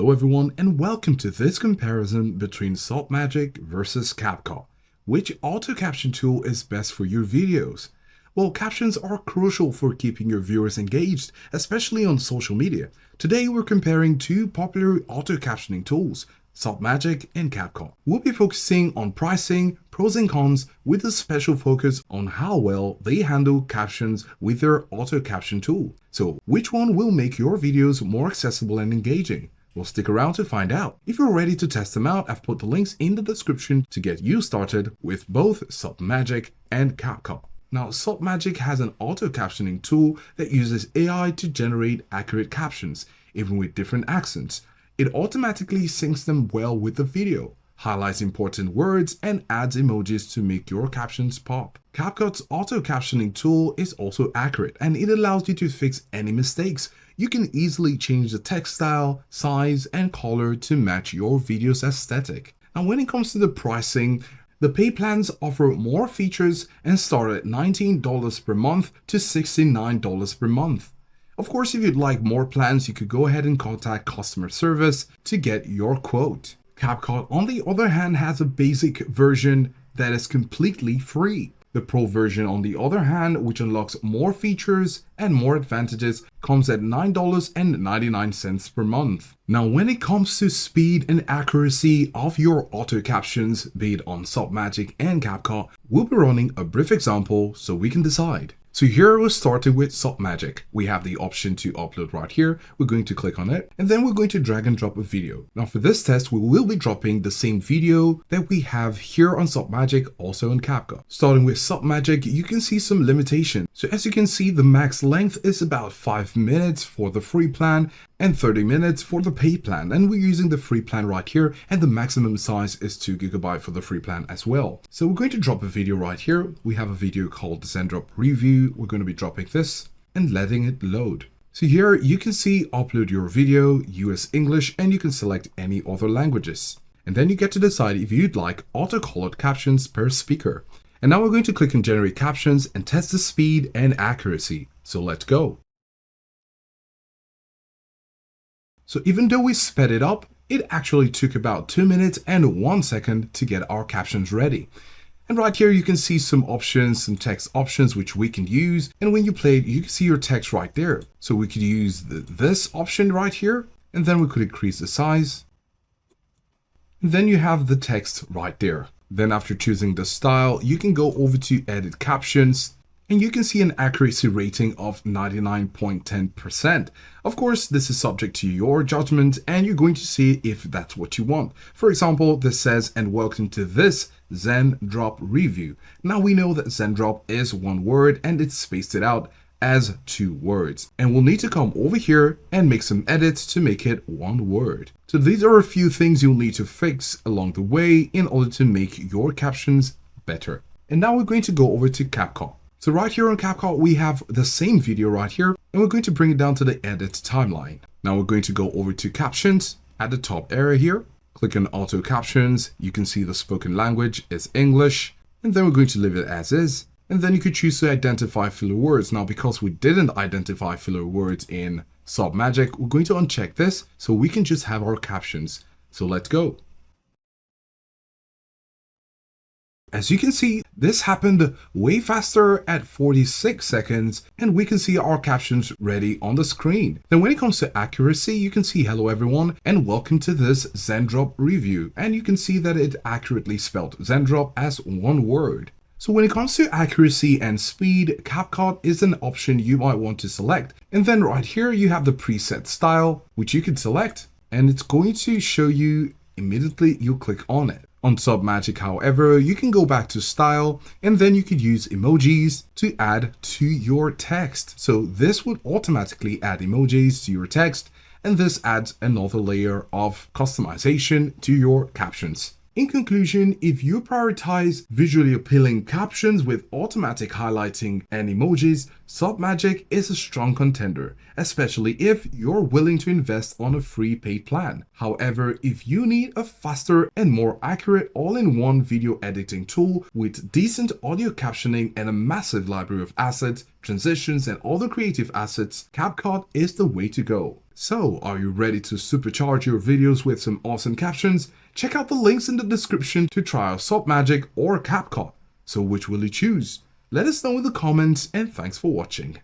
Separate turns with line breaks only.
Hello everyone and welcome to this comparison between Submagic versus CapCut. Which auto-caption tool is best for your videos? Well, captions are crucial for keeping your viewers engaged, especially on social media. Today we're comparing two popular auto-captioning tools, Submagic and CapCut. We'll be focusing on pricing, pros and cons, with a special focus on how well they handle captions with their auto-caption tool. So which one will make your videos more accessible and engaging? Well, stick around to find out. If you're ready to test them out, I've put the links in the description to get you started with both Submagic and CapCut. Now, Submagic has an auto-captioning tool that uses AI to generate accurate captions, even with different accents. It automatically syncs them well with the video, highlights important words, and adds emojis to make your captions pop. CapCut's auto-captioning tool is also accurate, and it allows you to fix any mistakes. You can easily change the text style, size, and color to match your video's aesthetic. Now, when it comes to the pricing, the pay plans offer more features and start at $19 per month to $69 per month. Of course, if you'd like more plans, you could go ahead and contact customer service to get your quote. CapCut, on the other hand, has a basic version that is completely free. The Pro version, on the other hand, which unlocks more features and more advantages, comes at $9.99 per month. Now, when it comes to speed and accuracy of your auto captions, be it on Submagic and CapCut, we'll be running a brief example so we can decide. So here we're starting with Submagic. We have the option to upload right here. We're going to click on it and then we're going to drag and drop a video. Now for this test, we will be dropping the same video that we have here on Submagic, also in CapCut. Starting with Submagic, you can see some limitations. So as you can see, the max length is about 5 minutes for the free plan and 30 minutes for the pay plan. And we're using the free plan right here, and the maximum size is 2 GB for the free plan as well. So we're going to drop a video right here. We have a video called Zendrop Review. We're going to be dropping this and letting it load. So here you can see upload your video, US English, and you can select any other languages. And then you get to decide if you'd like auto-colored captions per speaker. And now we're going to click on generate captions and test the speed and accuracy. So let's go. So even though we sped it up, it actually took about 2 minutes and 1 second to get our captions ready. And right here, you can see some options, some text options, which we can use. And when you play it, you can see your text right there. So we could use this option right here, and then we could increase the size. And then you have the text right there. Then after choosing the style, you can go over to edit captions. And you can see an accuracy rating of 99.10%. Of course, this is subject to your judgment and you're going to see if that's what you want. For example, this says, and welcome to this Zendrop review. Now we know that Zendrop is one word and it's spaced it out as 2 words. And we'll need to come over here and make some edits to make it 1 word. So these are a few things you'll need to fix along the way in order to make your captions better. And now we're going to go over to CapCut. So right here on CapCut, we have the same video right here, and we're going to bring it down to the edit timeline. Now we're going to go over to captions at the top area here, click on auto captions. You can see the spoken language is English, and then we're going to leave it as is. And then you could choose to identify filler words. Now, because we didn't identify filler words in Submagic, we're going to uncheck this so we can just have our captions. So let's go. As you can see, this happened way faster at 46 seconds, and we can see our captions ready on the screen. Then when it comes to accuracy, you can see hello everyone and welcome to this Zendrop review. And you can see that it accurately spelled Zendrop as 1 word. So when it comes to accuracy and speed, CapCut is an option you might want to select. And then right here, you have the preset style, which you can select, and it's going to show you immediately you click on it. On Submagic, however, you can go back to style and then you could use emojis to add to your text. So this would automatically add emojis to your text, and this adds another layer of customization to your captions. In conclusion, if you prioritize visually appealing captions with automatic highlighting and emojis, Submagic is a strong contender, especially if you're willing to invest on a free paid plan. However, if you need a faster and more accurate all-in-one video editing tool with decent audio captioning and a massive library of assets, transitions, and other creative assets, CapCut is the way to go. So, are you ready to supercharge your videos with some awesome captions? Check out the links in the description to try out Submagic or CapCut. So which will you choose? Let us know in the comments, and thanks for watching.